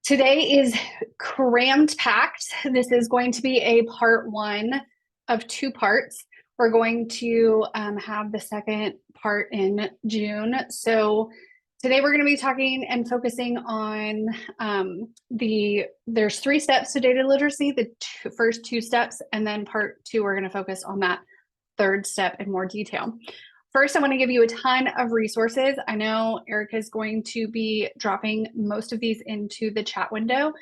Today is crammed packed. This is going to be a part one of two parts. We're going to have the second part in June. So today we're going to be talking and focusing on there's three steps to data literacy, the first two steps, and then part two, we're going to focus on that third step in more detail. First, I want to give you a ton of resources. I know Erica is going to be dropping most of these into the chat window.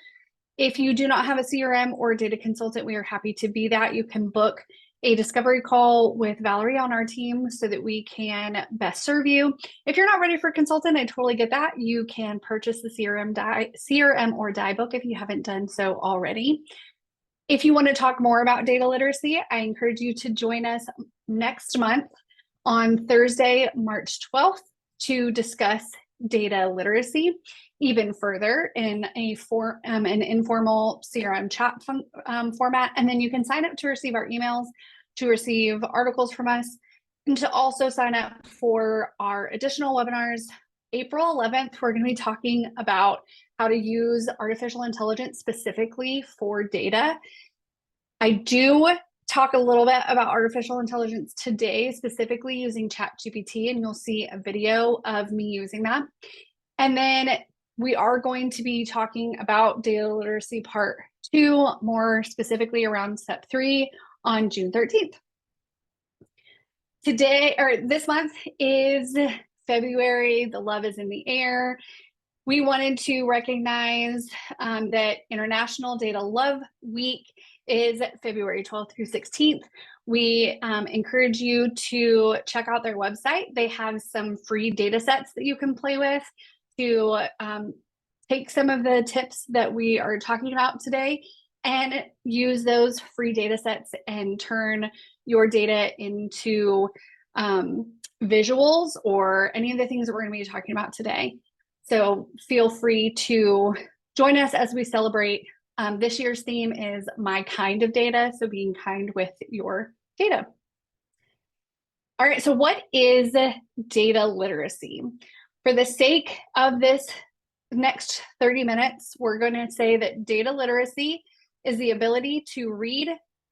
If you do not have a CRM or a data consultant, we are happy to be that. You can book a discovery call with Valerie on our team so that we can best serve you. If you're not ready for a consultant, I totally get that. You can purchase the CRM or die book if you haven't done so already. If you want to talk more about data literacy, I encourage you to join us next month on Thursday, March 12th, to discuss data literacy even further in an informal CRM chat format. And then you can sign up to receive our emails, to receive articles from us, and to also sign up for our additional webinars. April 11th, we're going to be talking about how to use artificial intelligence specifically for data. I do talk a little bit about artificial intelligence today, specifically using ChatGPT, and you'll see a video of me using that. And then we are going to be talking about data literacy part two, more specifically around step three on June 13th. This month is February. The love is in the air. We wanted to recognize that International Data Love Week is February 12th through 16th. We encourage you to check out their website. They have some free data sets that you can play with to take some of the tips that we are talking about today and use those free data sets and turn your data into visuals or any of the things that we're going to be talking about today. So feel free to join us as we celebrate. This year's theme is My Kind of Data, so being kind with your data. All right, so what is data literacy? For the sake of this next 30 minutes, we're going to say that data literacy is the ability to read,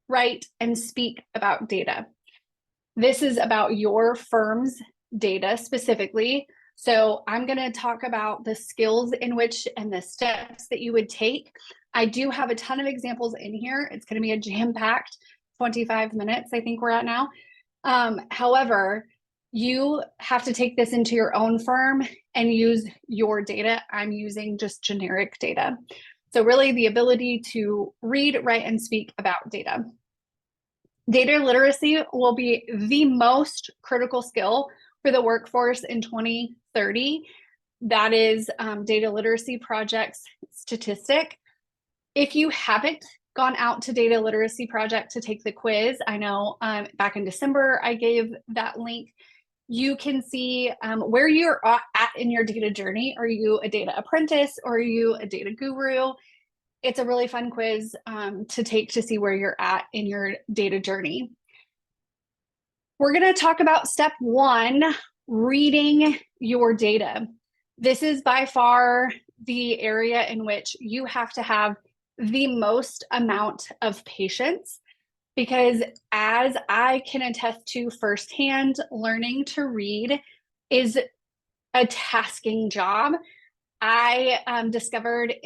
write, and speak about data. This is about your firm's data specifically. So I'm going to talk about the skills in which and the steps that you would take. I do have a ton of examples in here. It's going to be a jam-packed 25 minutes, I think we're at now. However, you have to take this into your own firm and use your data. I'm using just generic data. So really the ability to read, write, and speak about data. Data literacy will be the most critical skill for the workforce in 2030. That is Data Literacy Project's statistic. If you haven't gone out to Data Literacy Project to take the quiz, I know back in December I gave that link. You can see where you're at in your data journey. Are you a data apprentice or are you a data guru? It's a really fun quiz to take to see where you're at in your data journey. We're going to talk about step one, reading your data. This is by far the area in which you have to have the most amount of patience, because as I can attest to firsthand, learning to read is a tasking job. I discovered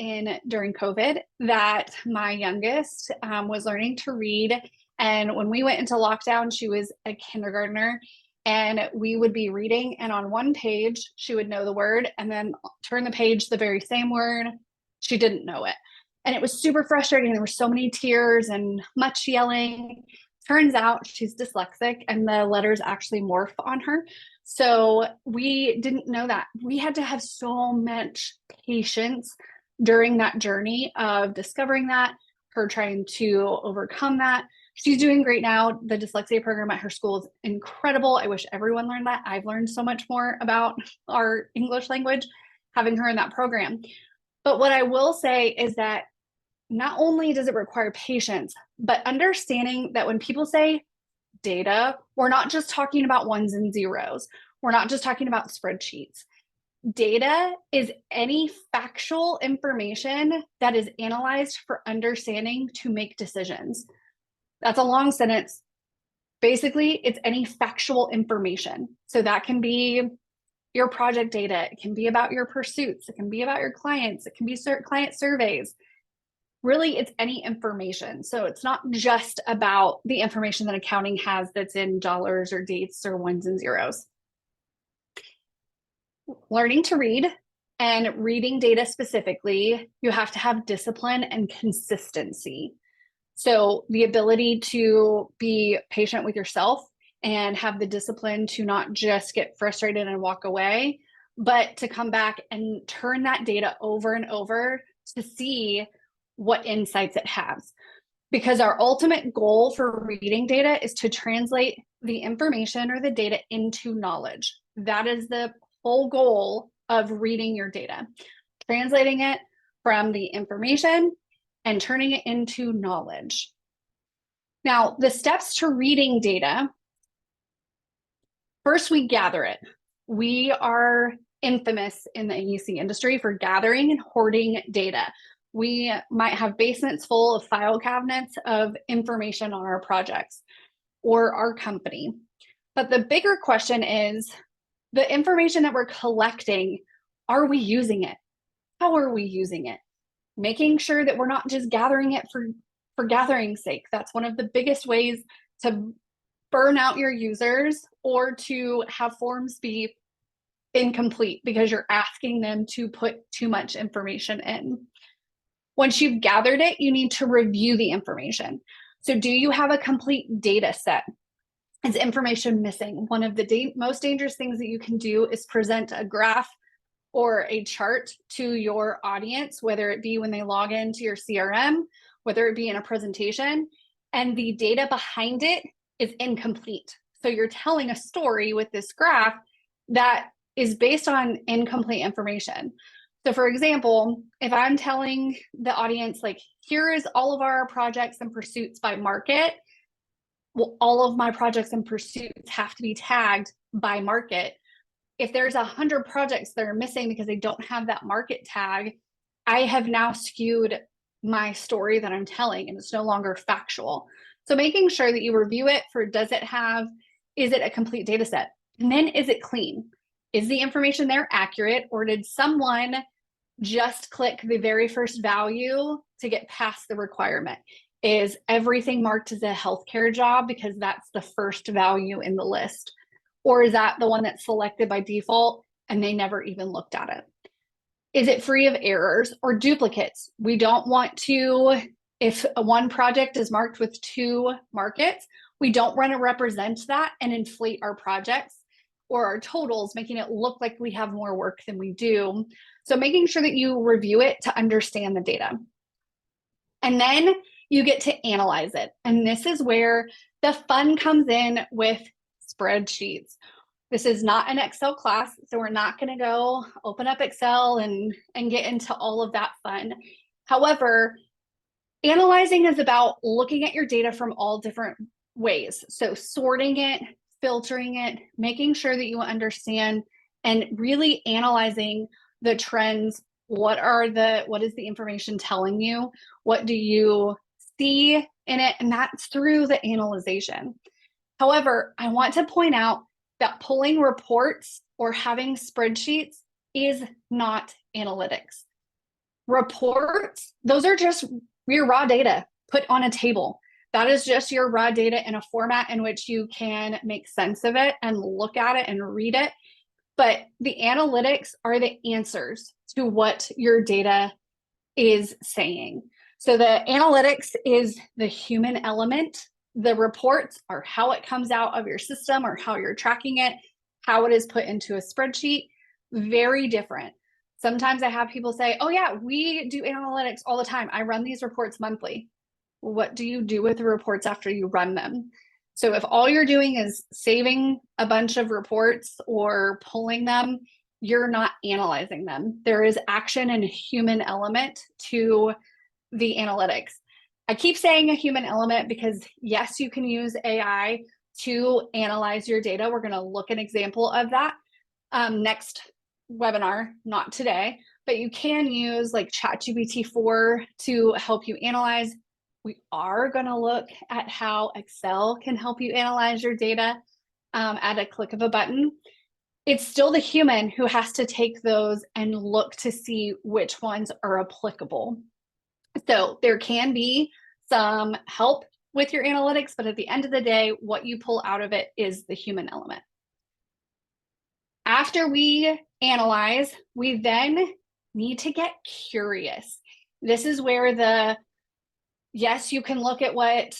during COVID that my youngest was learning to read. And when we went into lockdown, she was a kindergartner, and we would be reading, and on one page, she would know the word, and then turn the page, the very same word, she didn't know it. And it was super frustrating. There were so many tears and much yelling. Turns out she's dyslexic, and the letters actually morph on her. So we didn't know that. We had to have so much patience during that journey of discovering that, her trying to overcome that. She's doing great now. The dyslexia program at her school is incredible. I wish everyone learned that. I've learned so much more about our English language having her in that program. But what I will say is that not only does it require patience, but understanding that when people say data, we're not just talking about ones and zeros. We're not just talking about spreadsheets. Data is any factual information that is analyzed for understanding to make decisions. That's a long sentence. Basically, it's any factual information. So that can be your project data, it can be about your pursuits, it can be about your clients, it can be client surveys. Really, it's any information. So it's not just about the information that accounting has that's in dollars or dates or ones and zeros. Learning to read and reading data specifically, you have to have discipline and consistency. So the ability to be patient with yourself and have the discipline to not just get frustrated and walk away, but to come back and turn that data over and over to see what insights it has. Because our ultimate goal for reading data is to translate the information or the data into knowledge. That is the whole goal of reading your data, translating it from the information and turning it into knowledge. Now, the steps to reading data, first we gather it. We are infamous in the AEC industry for gathering and hoarding data. We might have basements full of file cabinets of information on our projects or our company. But the bigger question is, the information that we're collecting, are we using it? How are we using it? Making sure that we're not just gathering it for gathering's sake. That's one of the biggest ways to burn out your users or to have forms be incomplete because you're asking them to put too much information in. Once you've gathered it, you need to review the information. So do you have a complete data set? Is information missing? One of the most dangerous things that you can do is present a graph or a chart to your audience, whether it be when they log into your CRM, whether it be in a presentation, and the data behind it is incomplete. So you're telling a story with this graph that is based on incomplete information. So for example, if I'm telling the audience, like, here is all of our projects and pursuits by market, well, all of my projects and pursuits have to be tagged by market. If there's 100 projects that are missing because they don't have that market tag, I have now skewed my story that I'm telling and it's no longer factual. So making sure that you review it for, is it a complete data set? And then is it clean? Is the information there accurate, or did someone just click the very first value to get past the requirement? Is everything marked as a healthcare job because that's the first value in the list? Or is that the one that's selected by default and they never even looked at it? Is it free of errors or duplicates? We don't want to, if one project is marked with 2 markets, we don't want to represent that and inflate our projects or our totals, making it look like we have more work than we do. So making sure that you review it to understand the data. And then you get to analyze it. And this is where the fun comes in with spreadsheets. This is not an Excel class, so we're not going to go open up Excel and get into all of that fun. However, analyzing is about looking at your data from all different ways. So sorting it, filtering it, making sure that you understand and really analyzing the trends. What is the information telling you? What do you see in it? And that's through the analyzation. However, I want to point out that pulling reports or having spreadsheets is not analytics. Reports, those are just your raw data put on a table. That is just your raw data in a format in which you can make sense of it and look at it and read it. But the analytics are the answers to what your data is saying. So the analytics is the human element. The reports are how it comes out of your system or how you're tracking it, how it is put into a spreadsheet. Very different. Sometimes I have people say, oh yeah, we do analytics all the time. I run these reports monthly. What do you do with the reports after you run them? So if all you're doing is saving a bunch of reports or pulling them, you're not analyzing them. There is action and a human element to the analytics. I keep saying a human element because yes, you can use AI to analyze your data. We're going to look at an example of that next webinar, not today, but you can use like ChatGPT 4 to help you analyze. We are going to look at how Excel can help you analyze your data at a click of a button. It's still the human who has to take those and look to see which ones are applicable. So there can be some help with your analytics, but at the end of the day, what you pull out of it is the human element. After we analyze, we then need to get curious. This is where yes, you can look at what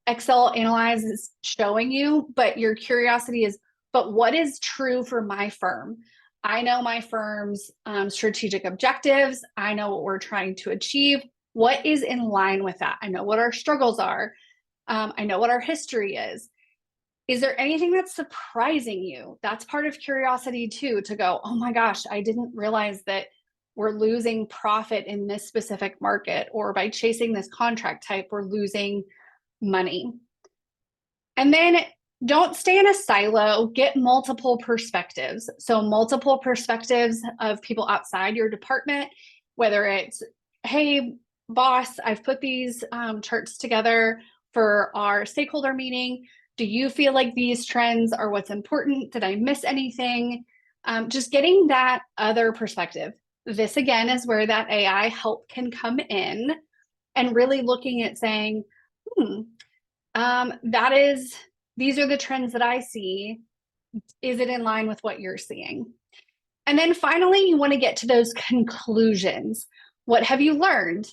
Excel Analyze is showing you, but your curiosity is, but what is true for my firm? I know my firm's strategic objectives. I know what we're trying to achieve. What is in line with that? I know what our struggles are. I know what our history is. Is there anything that's surprising you? That's part of curiosity too, to go, oh my gosh, I didn't realize that we're losing profit in this specific market, or by chasing this contract type, we're losing money. And then don't stay in a silo, get multiple perspectives. So multiple perspectives of people outside your department, whether it's, hey, boss, I've put these charts together for our stakeholder meeting. Do you feel like these trends are what's important? Did I miss anything? Just getting that other perspective. This again is where that AI help can come in, and really looking at saying, these are the trends that I see. Is it in line with what you're seeing? And then finally, you want to get to those conclusions. What have you learned?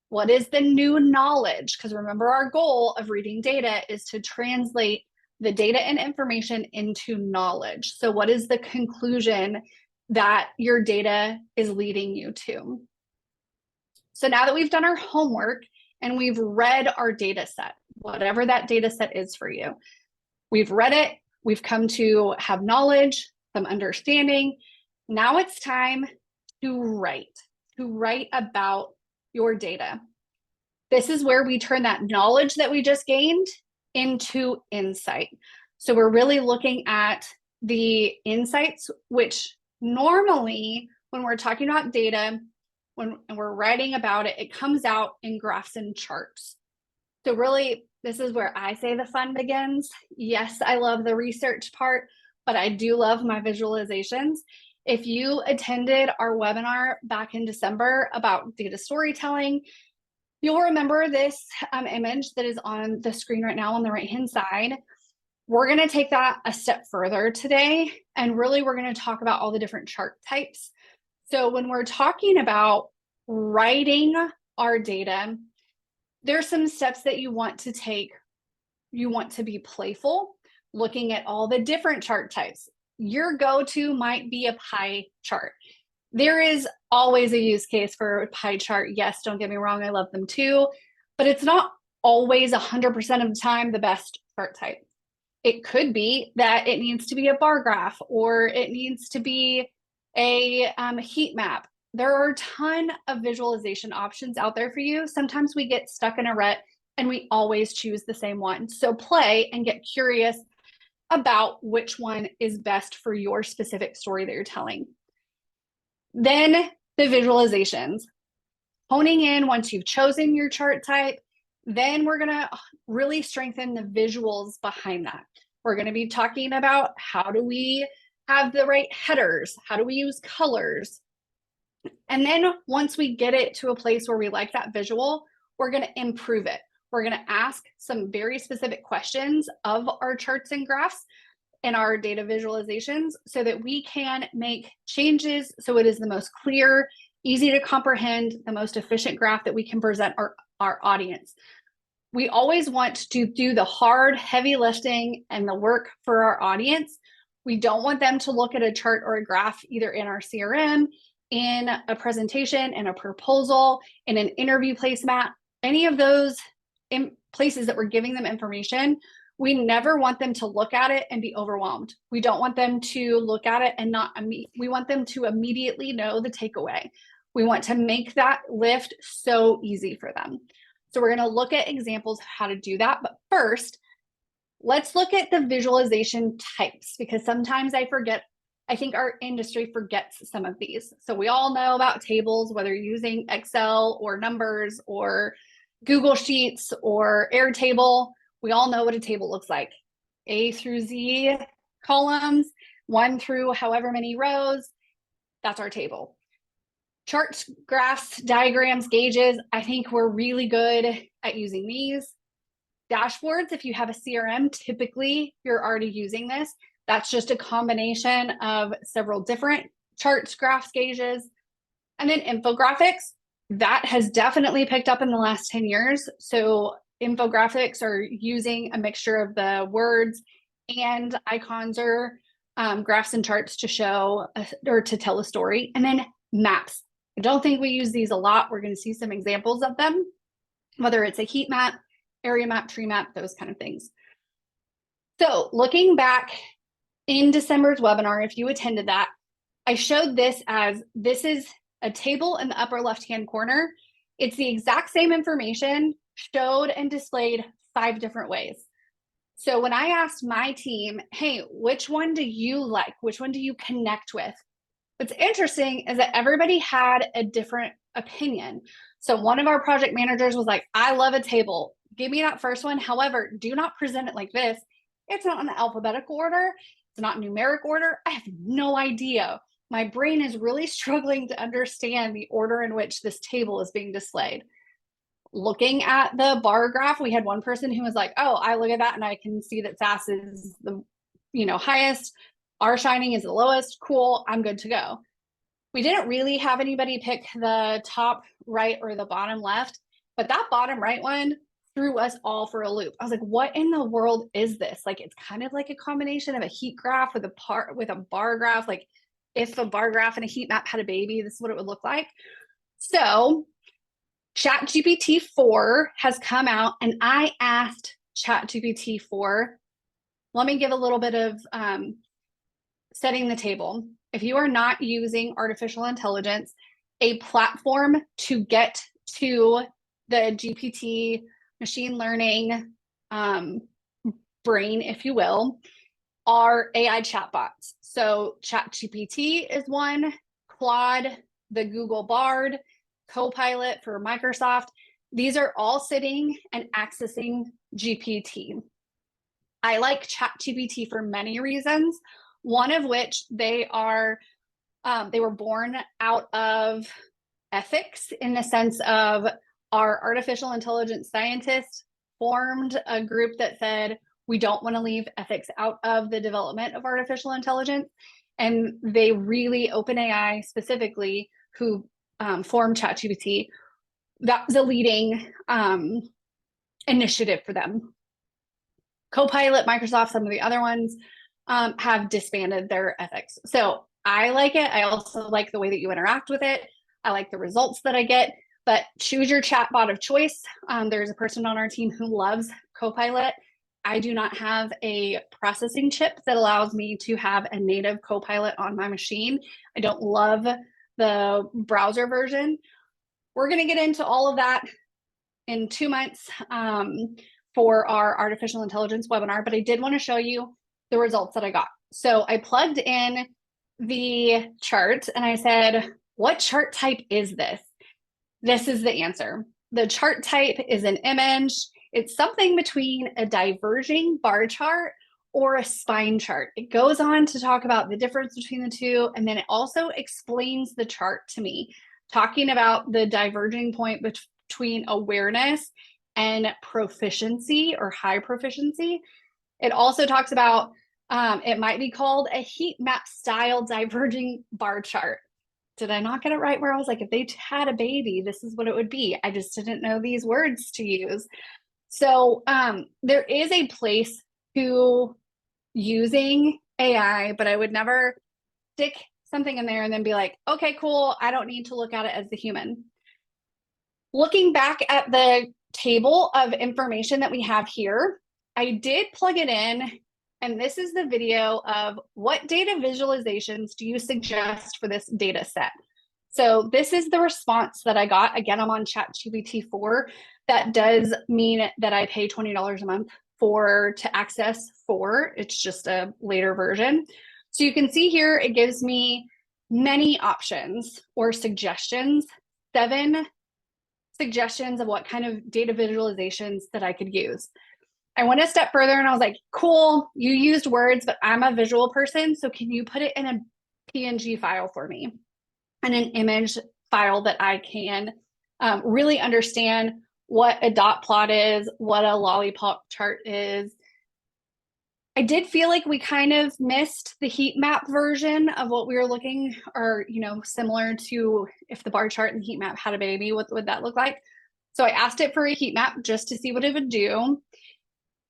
What is the new knowledge? Because remember, our goal of reading data is to translate the data and information into knowledge. So what is the conclusion that your data is leading you to? So now that we've done our homework and we've read our data set, whatever that data set is for you, we've read it, we've come to have knowledge, some understanding. Now it's time to write about your data. This is where we turn that knowledge that we just gained into insight. So we're really looking at the insights, which normally when we're talking about data, when we're writing about it, it comes out in graphs and charts. So really, this is where I say the fun begins. Yes, I love the research part, but I do love my visualizations. If you attended our webinar back in December about data storytelling, you'll remember this image that is on the screen right now on the right-hand side. We're going to take that a step further today, and really we're going to talk about all the different chart types. So when we're talking about writing our data, there's some steps that you want to take. You want to be playful, looking at all the different chart types. Your go-to might be a pie chart. There is always a use case for a pie chart. Yes, don't get me wrong, I love them too, but it's not always 100% of the time the best chart type. It could be that it needs to be a bar graph, or it needs to be a heat map. There are a ton of visualization options out there for you. Sometimes we get stuck in a rut and we always choose the same one. So play and get curious about which one is best for your specific story that you're telling. Then the visualizations. Honing in once you've chosen your chart type, then we're going to really strengthen the visuals behind that. We're going to be talking about how do we have the right headers? How do we use colors? And then once we get it to a place where we like that visual, we're going to improve it. We're going to ask some very specific questions of our charts and graphs and our data visualizations so that we can make changes so it is the most clear, easy to comprehend, the most efficient graph that we can present our audience. We always want to do the hard, heavy lifting and the work for our audience. We don't want them to look at a chart or a graph either in our CRM, in a presentation, in a proposal, in an interview placemat, any of those places that we're giving them information. We never want them to look at it and be overwhelmed. We don't want them to look at it and we want them to immediately know the takeaway. We want to make that lift so easy for them. So we're going to look at examples of how to do that. But first, let's look at the visualization types, because sometimes I forget I think our industry forgets some of these. So we all know about tables, whether you're using Excel or numbers or Google Sheets or Airtable. We all know what a table looks like. A through Z columns, 1 through however many rows. That's our table. Charts, graphs, diagrams, gauges. I think we're really good at using these. Dashboards, if you have a CRM, typically you're already using this. That's just a combination of several different charts, graphs, gauges. And then infographics, that has definitely picked up in the last 10 years. So infographics are using a mixture of the words and icons or graphs and charts to show or to tell a story. And then maps. I don't think we use these a lot. We're going to see some examples of them, whether it's a heat map, area map, tree map, those kind of things. So looking back in December's webinar, if you attended that, I showed this is a table in the upper left-hand corner. It's the exact same information showed and displayed 5 different ways. So when I asked my team, hey, which one do you like? Which one do you connect with? What's interesting is that everybody had a different opinion. So one of our project managers was like, I love a table. Give me that first one. However, do not present it like this. It's not in alphabetical order. It's not numeric order. I have no idea. My brain is really struggling to understand the order in which this table is being displayed. Looking at the bar graph, we had one person who was like, oh, I look at that and I can see that SAS is the highest. R shining is the lowest. Cool, I'm good to go. We didn't really have anybody pick the top right or the bottom left, but that bottom right one threw us all for a loop. I was like, what in the world is this? Like, it's kind of like a combination of a heat graph with a bar graph. Like, if a bar graph and a heat map had a baby, this is what it would look like. So ChatGPT 4 has come out, and I asked ChatGPT 4, let me give a little bit of setting the table. If you are not using artificial intelligence, a platform to get to the GPT machine learning brain, if you will, are AI chatbots. So ChatGPT is one, Claude, the Google Bard, Copilot for Microsoft. These are all sitting and accessing GPT. I like ChatGPT for many reasons, one of which they were born out of ethics, in the sense of our artificial intelligence scientists formed a group that said, we don't want to leave ethics out of the development of artificial intelligence. And they really, OpenAI specifically, who formed ChatGPT, that was a leading initiative for them. Copilot, Microsoft, some of the other ones have disbanded their ethics. So I like it. I also like the way that you interact with it. I like the results that I get, but choose your chatbot of choice. There's a person on our team who loves Copilot. I do not have a processing chip that allows me to have a native Copilot on my machine. I don't love the browser version. We're going to get into all of that in 2 months for our artificial intelligence webinar, but I did want to show you the results that I got. So I plugged in the chart and I said, what chart type is this? This is the answer. The chart type is an image. It's something between a diverging bar chart or a spine chart. It goes on to talk about the difference between the two, and then it also explains the chart to me, talking about the diverging point between awareness and proficiency or high proficiency. It also talks about, it might be called a heat map style diverging bar chart. Did I not get it right where I was like, if they had a baby, this is what it would be? I just didn't know these words to use. So there is a place to using AI, but I would never stick something in there and then be like, okay, cool, I don't need to look at it as the human. Looking back at the table of information that we have here, I did plug it in, and this is the video of what data visualizations do you suggest for this data set. So this is the response that I got. Again, I'm on ChatGPT 4. That does mean that I pay $20 a month to access 4. It's just a later version. So you can see here, it gives me many options or suggestions, 7 suggestions of what kind of data visualizations that I could use. I went a step further and I was like, cool, you used words, but I'm a visual person. So can you put it in a PNG file for me and an image file that I can really understand what a dot plot is, what a lollipop chart is. I did feel like we kind of missed the heat map version of what we were looking, or, similar to if the bar chart and heat map had a baby, what would that look like? So I asked it for a heat map just to see what it would do.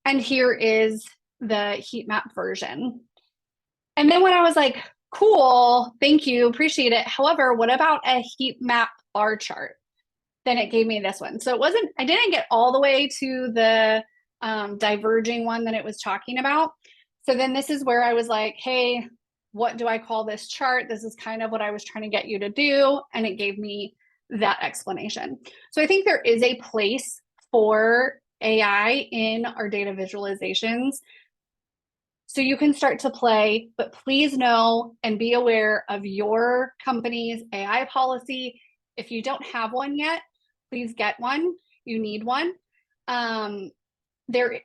And here is the heat map version. And then when I was like, cool, thank you, appreciate it. However, what about a heat map bar chart? Then it gave me this one. So I didn't get all the way to the diverging one that it was talking about. So then this is where I was like, hey, what do I call this chart? This is kind of what I was trying to get you to do. And it gave me that explanation. So I think there is a place for AI in our data visualizations. So you can start to play, but please know and be aware of your company's AI policy. If you don't have one yet, please get one. You need one.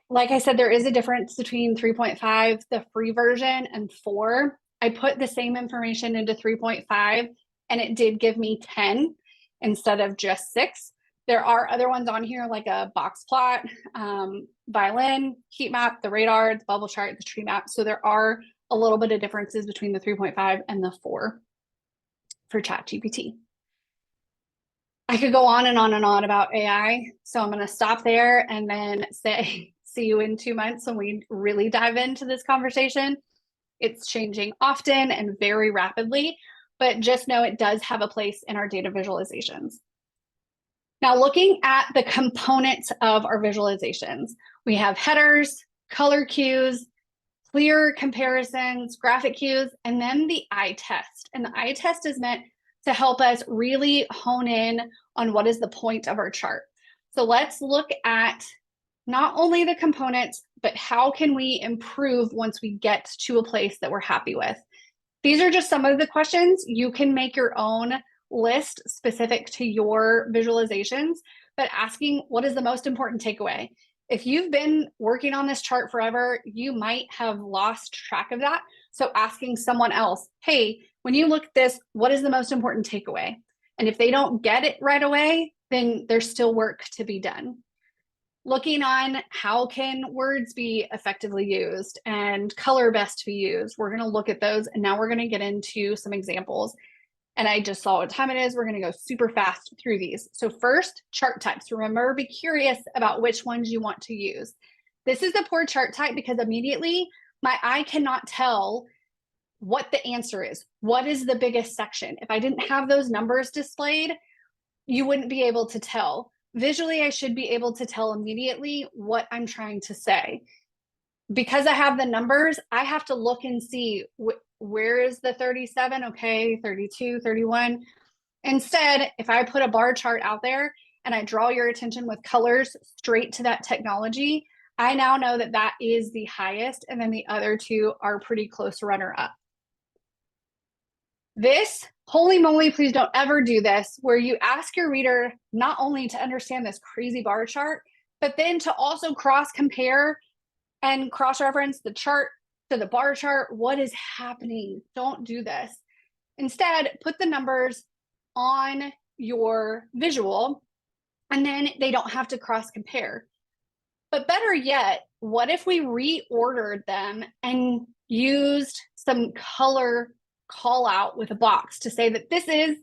Like I said, there is a difference between 3.5, the free version, and 4. I put the same information into 3.5 and it did give me 10 instead of just 6. There are other ones on here like a box plot, violin, heat map, the radar, the bubble chart, the tree map. So there are a little bit of differences between the 3.5 and the 4 for ChatGPT. I could go on and on and on about AI. So I'm going to stop there and then say, see you in 2 months when we really dive into this conversation. It's changing often and very rapidly, but just know it does have a place in our data visualizations. Now, looking at the components of our visualizations, we have headers, color cues, clear comparisons, graphic cues, and then the eye test. And the eye test is meant to help us really hone in on what is the point of our chart. So let's look at not only the components, but how can we improve once we get to a place that we're happy with. These are just some of the questions. You can make your own list specific to your visualizations, but asking what is the most important takeaway. If you've been working on this chart forever, you might have lost track of that. So asking someone else, hey, when you look at this, what is the most important takeaway? And if they don't get it right away, then there's still work to be done. Looking on how can words be effectively used and color best be used. We're going to look at those, and now we're going to get into some examples. And I just saw what time it is. We're going to go super fast through these. So first, chart types. Remember, be curious about which ones you want to use. This is a poor chart type because immediately my eye cannot tell what the answer is. What is the biggest section? If I didn't have those numbers displayed, you wouldn't be able to tell. Visually, I should be able to tell immediately what I'm trying to say. Because I have the numbers, I have to look and see where is the 37? Okay, 32, 31. Instead, if I put a bar chart out there and I draw your attention with colors straight to that technology, I now know that that is the highest, and then the other two are pretty close runner up. This, holy moly, please don't ever do this, where you ask your reader not only to understand this crazy bar chart, but then to also cross compare and cross-reference the chart to the bar chart. What is happening? Don't do this. Instead, put the numbers on your visual, and then they don't have to cross-compare. But better yet, what if we reordered them and used some color call out with a box to say that this is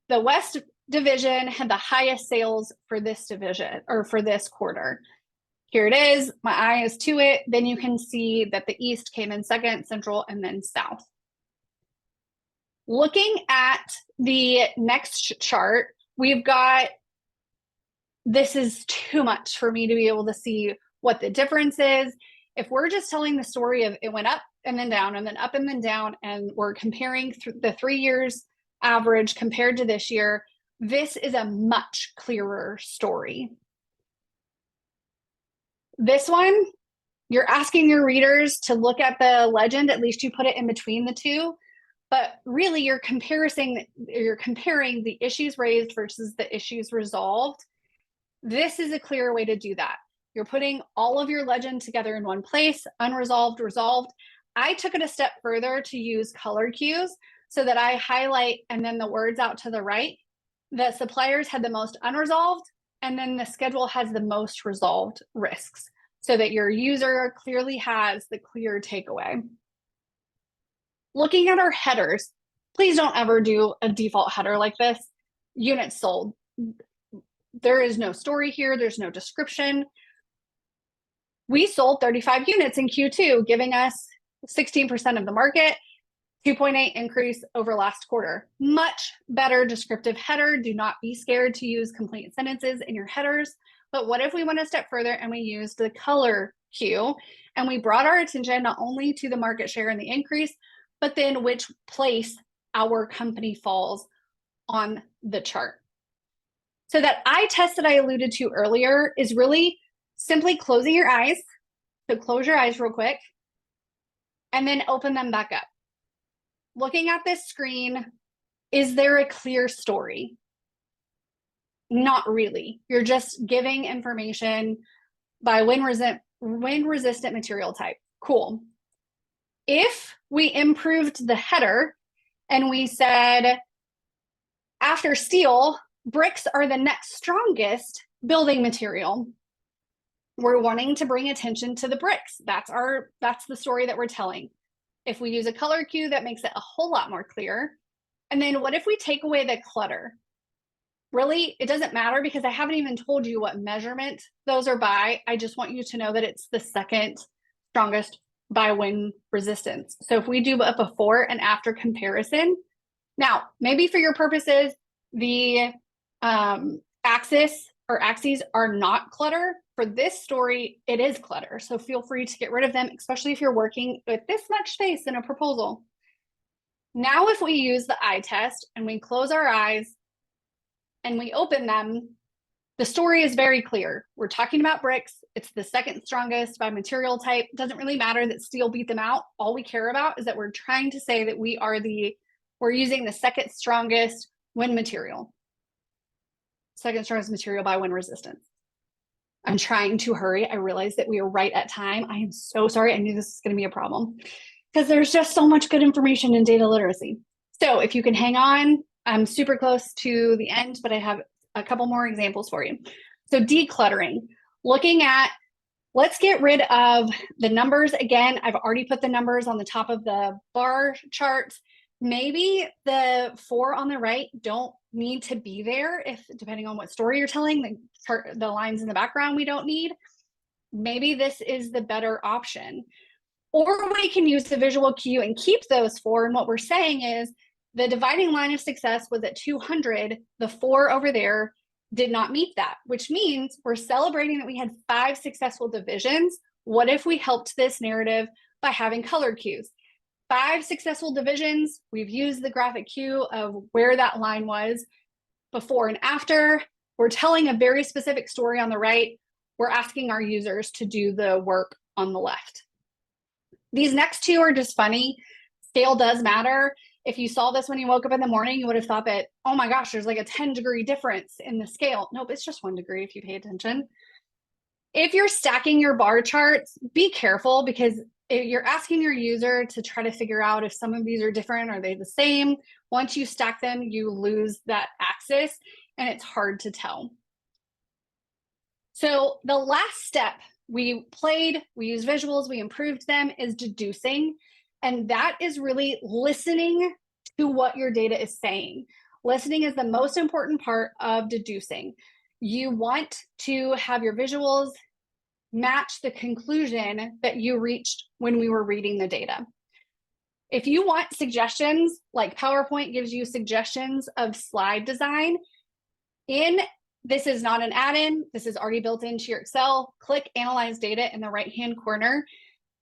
the West division had the highest sales for this division or for this quarter. Here it is, my eye is to it. Then you can see that the East came in second, Central, and then South. Looking at the next chart, we've got, this is too much for me to be able to see what the difference is. If we're just telling the story of it went up and then down and then up and then down, and we're comparing the 3 years average compared to this year, this is a much clearer story. This one, You're asking your readers to look at the legend, at least you put it in between the two, but really you're comparing the issues raised versus the issues resolved. This is a clearer way to do that. You're putting all of your legend together in one place, unresolved, resolved. I took it a step further to use color cues so that I highlight and then the words out to the right. The suppliers had the most unresolved, and then the schedule has the most resolved risks, so that your user clearly has the clear takeaway. Looking at our headers, please don't ever do a default header like this. Units sold. There is no story here. There's no description. We sold 35 units in Q2, giving us 16% of the market, 2.8 increase over last quarter. Much better descriptive header. Do not be scared to use complete sentences in your headers. But what if we went a step further and we used the color cue and we brought our attention not only to the market share and the increase, but then which place our company falls on the chart. So that eye test that I alluded to earlier is really simply closing your eyes. So close your eyes real quick and then open them back up. Looking at this screen, is there a clear story? Not really. You're just giving information by wind-resistant material type. Cool. If we improved the header and we said, after steel, bricks are the next strongest building material, we're wanting to bring attention to the bricks. That's the story that we're telling. If we use a color cue, that makes it a whole lot more clear. And then what if we take away the clutter? Really, it doesn't matter because I haven't even told you what measurement those are by. I just want you to know that it's the second strongest by wind resistance. So if we do a before and after comparison, now maybe for your purposes, the axes are not clutter. For this story, it is clutter. So feel free to get rid of them, especially if you're working with this much space in a proposal. Now, if we use the eye test and we close our eyes and we open them, the story is very clear. We're talking about bricks. It's the second strongest by material type. It doesn't really matter that steel beat them out. All we care about is that we're trying to say that we're using the second strongest wind material. Second strongest material by wind resistance. I'm trying to hurry. I realize that we are right at time. I am so sorry. I knew this was going to be a problem because there's just so much good information in data literacy. So if you can hang on, I'm super close to the end, but I have a couple more examples for you. So decluttering, looking at, let's get rid of the numbers. Again, I've already put the numbers on the top of the bar charts. Maybe the 4 on the right don't need to be there if, depending on what story you're telling, the lines in the background we don't need. Maybe this is the better option. Or we can use the visual cue and keep those 4. And what we're saying is the dividing line of success was at 200. The 4 over there did not meet that, which means we're celebrating that we had 5 successful divisions. What if we helped this narrative by having color cues? 5 successful divisions. We've used the graphic cue of where that line was before and after. We're telling a very specific story on the right. We're asking our users to do the work on the left. These next 2 are just funny. Scale does matter. If you saw this when you woke up in the morning, you would have thought that, oh my gosh, there's like a 10-degree difference in the scale. Nope, it's just 1 degree if you pay attention. If you're stacking your bar charts, be careful because you're asking your user to try to figure out if some of these are different, are they the same? Once you stack them, you lose that axis and it's hard to tell. So the last step, we used visuals, we improved them, is deducing. And that is really listening to what your data is saying. Listening is the most important part of deducing. You want to have your visuals match the conclusion that you reached when we were reading the data. If you want suggestions, like PowerPoint gives you suggestions of slide design, this is not an add-in, this is already built into your Excel. Click Analyze Data in the right-hand corner.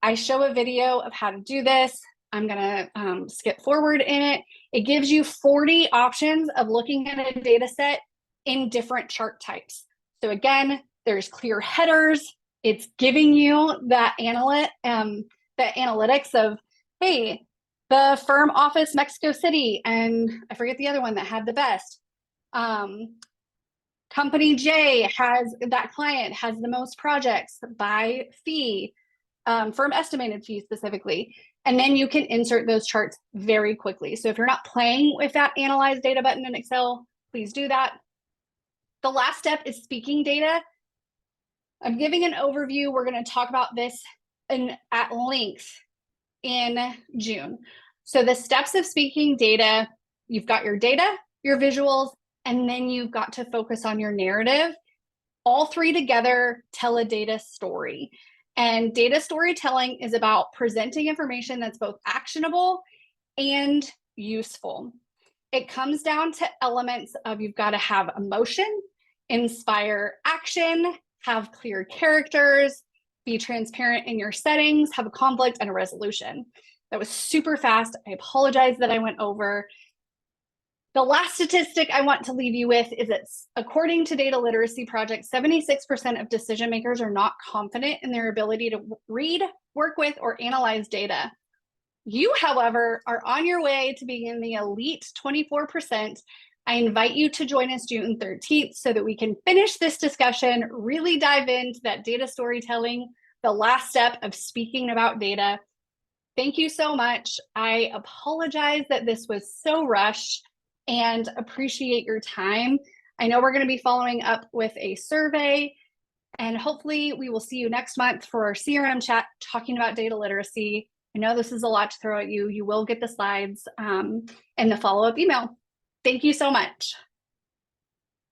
I show a video of how to do this. I'm gonna skip forward in it. It gives you 40 options of looking at a data set in different chart types. So again, there's clear headers, It's giving you that analytics of, hey, the firm office Mexico City, and I forget the other one that had the best. Company J that client has the most projects by fee, firm estimated fee specifically. And then you can insert those charts very quickly. So if you're not playing with that analyze data button in Excel, please do that. The last step is speaking data. I'm giving an overview. We're going to talk about this at length in June. So the steps of speaking data, you've got your data, your visuals, and then you've got to focus on your narrative. All three together tell a data story. And data storytelling is about presenting information that's both actionable and useful. It comes down to elements of you've got to have emotion, inspire action, have clear characters, be transparent in your settings, have a conflict and a resolution. That was super fast. I apologize that I went over. The last statistic I want to leave you with is that according to Data Literacy Project, 76% of decision makers are not confident in their ability to read, work with, or analyze data. You, however, are on your way to being in the elite 24%. I invite you to join us June 13th so that we can finish this discussion, really dive into that data storytelling, the last step of speaking about data. Thank you so much. I apologize that this was so rushed and appreciate your time. I know we're going to be following up with a survey, and hopefully we will see you next month for our CRM chat talking about data literacy. I know this is a lot to throw at you. You will get the slides and the follow-up email. Thank you so much.